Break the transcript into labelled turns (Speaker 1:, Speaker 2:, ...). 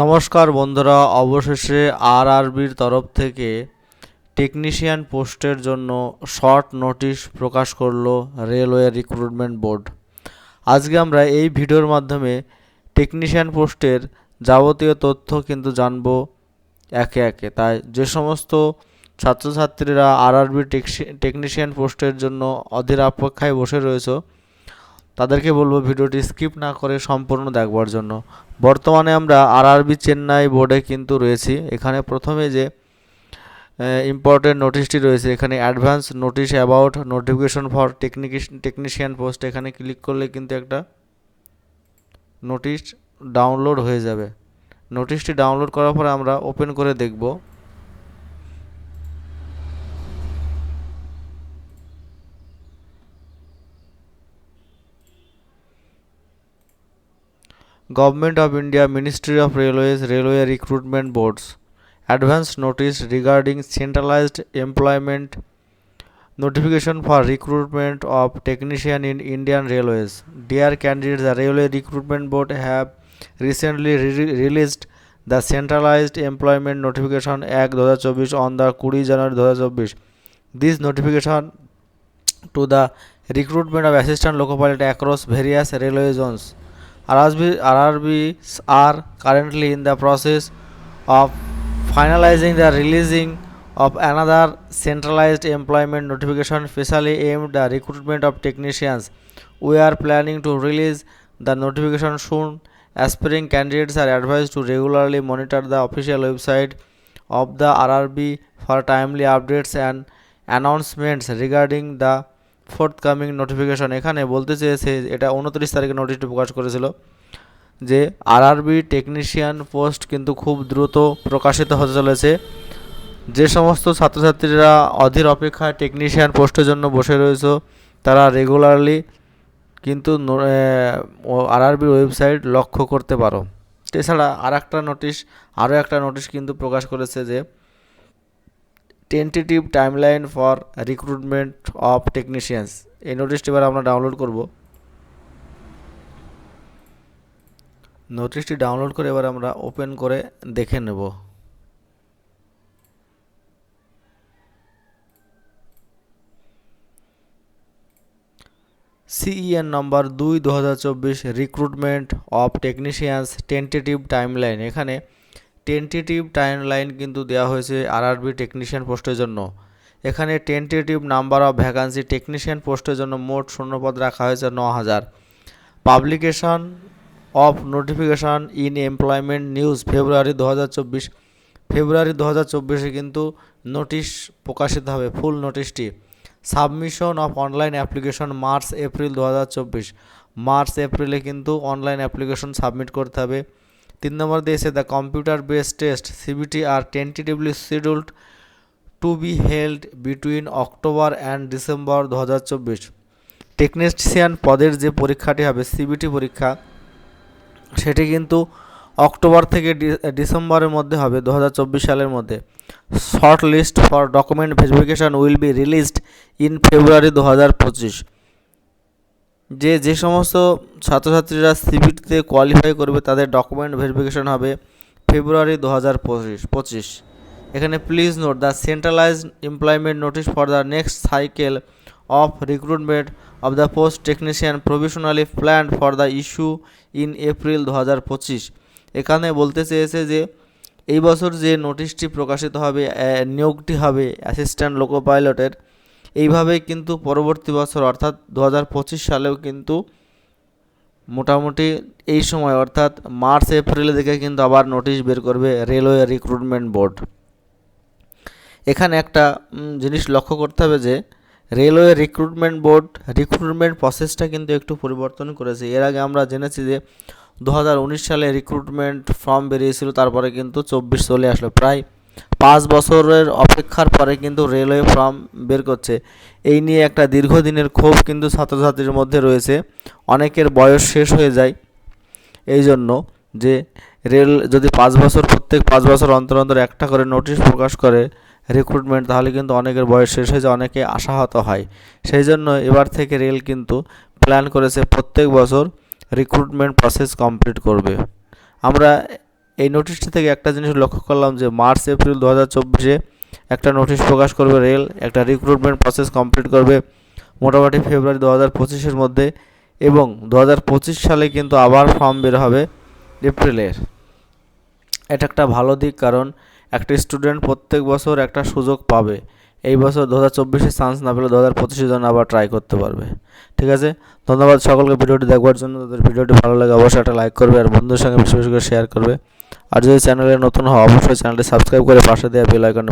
Speaker 1: নমস্কার বন্ধুরা, অবশেষে আরআরবির তরফ থেকে টেকনিশিয়ান পোস্টের জন্য শর্ট নোটিশ প্রকাশ করলো রেলওয়ে রিক্রুটমেন্ট বোর্ড। আজকে আমরা এই ভিডিওর মাধ্যমে টেকনিশিয়ান পোস্টের যাবতীয় তথ্য কিন্তু জানবো একে একে। তাই যে সমস্ত ছাত্রছাত্রীরা আরআরবি টেকনিশিয়ান পোস্টের জন্য অধীর অপেক্ষায় বসে রয়েছে, তাদেরকে বলবো ভিডিওটি স্কিপ না করে সম্পূর্ণ দেখবার জন্য। বর্তমানে আমরা আরআরবি চেন্নাই বোর্ডে কিন্তু রয়েছি। এখানে প্রথমে যে ইম্পর্টেন্ট নোটিশটি রয়েছে, এখানে advance notice about notification for technician post, এখানে ক্লিক করলে কিন্তু একটা নোটিশ ডাউনলোড হয়ে যাবে। নোটিশটি ডাউনলোড করার পরে আমরা ওপেন করে দেখব। Government of India, Ministry of Railways, Railway Recruitment Boards, Advance Notice regarding centralized employment notification for recruitment of technician in Indian Railways. Dear candidates, the Railway Recruitment Board have recently released the Centralized Employment Notification Act 2024 on the 20 January 2024. This notification to the recruitment of assistant loco pilot across various railway zones. RRBs are currently in the process of finalizing the releasing of another centralized employment notification specially aimed at the recruitment of technicians. We are planning to release the notification soon. Aspiring candidates are advised to regularly monitor the official website of the RRB for timely updates and announcements regarding the forthcoming notification. এখানে বলতে চেয়েছে, এটা 29 তারিখে নোটিশটি প্রকাশ করেছিল যে RRB technician post কিন্তু খুব দ্রুত প্রকাশিত হতে চলেছে। যে সমস্ত ছাত্রছাত্রীরা অধীর অপেক্ষায় টেকনিশিয়ান পোস্টের জন্য বসে রয়েছে, তারা রেগুলারলি কিন্তু আরআরবির ওয়েবসাইট লক্ষ্য করতে পারো। এছাড়া আরও একটা নোটিশ কিন্তু প্রকাশ করেছে যে tentative timeline for recruitment of technicians. এই নোটিশটি এবার আমরা ডাউনলোড করব। নোটিশটি ডাউনলোড করে এবার আমরা ওপেন করে দেখে নেব। CEN number 2/2024 recruitment of technicians tentative timeline. এখানে টেন্টেটিভ টাইমলাইন কিন্তু দেওয়া হয়েছে আরআরবি টেকনিশিয়ান পোস্টের জন্য। এখানে tentative number of vacancy technician পোস্টের জন্য মোট শূন্যপদ রাখা হয়েছে 9000। Publication of notification in employment news February 2024। February 2024 কিন্তু নোটিশ প্রকাশিত হবে, ফুল নোটিশটি। Submission of online application March April 2024। March এপ্রিলে কিন্তু অনলাইন অ্যাপ্লিকেশন সাবমিট করতে হবে। 3 নম্বর দিয়েছে the computer based test CBT are tentatively scheduled to be held between October and December 2024। Technician পদের যে পরীক্ষাটি হবে সিবিটি পরীক্ষা, সেটি কিন্তু অক্টোবর থেকে ডিসেম্বরের মধ্যে হবে, 2024 সালের মধ্যে। Short list for document verification will be released in February 2025। যে সমস্ত ছাত্রছাত্রীরা সিবিটিতে কোয়ালিফাই করবে তাদের ডকুমেন্ট ভেরিফিকেশন হবে ফেব্রুয়ারি 2025। এখানে please note the centralised employment notice for the next cycle of recruitment of the post technician provisionally planned for the issue in April 2025। এখানে বলতে চেয়েছে যে এই বছর যে নোটিশটি প্রকাশিত হবে, নিয়োগটি হবে অ্যাসিস্ট্যান্ট লোকো পাইলটের, এইভাবেই কিন্তু পরবর্তী বছর অর্থাৎ 2025 সালেও কিন্তু মোটামুটি এই সময় অর্থাৎ মার্চ এপ্রিলে থেকে কিন্তু আবার নোটিশ বের করবে রেলওয়ে রিক্রুটমেন্ট বোর্ড। এখানে একটা জিনিস লক্ষ্য করতে হবে যে রেলওয়ে রিক্রুটমেন্ট বোর্ড রিক্রুটমেন্ট প্রসেসটা কিন্তু একটু পরিবর্তন করেছে। এর আগে আমরা জেনেছি যে 2019 সালে রিক্রুটমেন্ট ফর্ম বেরিয়েছিল, তারপরে কিন্তু 24 চলে আসলো। প্রায় 5 বছরের অপেক্ষার পরে কিন্তু রেলওয়ে ফর্ম বের করছে। এই নিয়ে একটা দীর্ঘদিনের ক্ষোভ কিন্তু ছাত্রছাত্রীর মধ্যে রয়েছে। অনেকের বয়স শেষ হয়ে যায়, এই জন্য যে রেল যদি প্রত্যেক 5 বছর অন্তর অন্তর একটা করে নোটিশ প্রকাশ করে রিক্রুটমেন্ট, তাহলে কিন্তু অনেকের বয়স শেষ হয়ে যায়, অনেকে আশাহত হয়। সেই জন্য এবার থেকে রেল কিন্তু প্ল্যান করেছে প্রত্যেক বছর রিক্রুটমেন্ট প্রসেস কমপ্লিট করবে। আমরা এই নোটিশটা থেকে একটা জিনিস লক্ষ্য করলাম যে মার্চ এপ্রিল 2024-এ একটা নোটিশ প্রকাশ করবে রেল, একটা রিক্রুটমেন্ট প্রসেস কমপ্লিট করবে মোটামুটি ফেব্রুয়ারি 2025-এর মধ্যে, এবং 2025 সালে কিন্তু আবার ফর্ম বের হবে এপ্রিলের। এটা একটা ভালো দিক, কারণ একটা স্টুডেন্ট প্রত্যেক বছর একটা সুযোগ পাবে। এই বছর 2024-এ চান্স না পেলে 2025-এর জন্য আবার ট্রাই করতে পারবে। ঠিক আছে, ধন্যবাদ সকলকে ভিডিওটি দেখবার জন্য। তাদের ভিডিওটি ভালো লাগে অবশ্যই একটা লাইক করবে আর বন্ধুদের সঙ্গে বেশি বেশি করে শেয়ার করবে। আর যদি চ্যানেলে নতুন হও অবশ্যই চ্যানেলটি সাবস্ক্রাইব করে পাশে দেওয়া বেল আইকনটি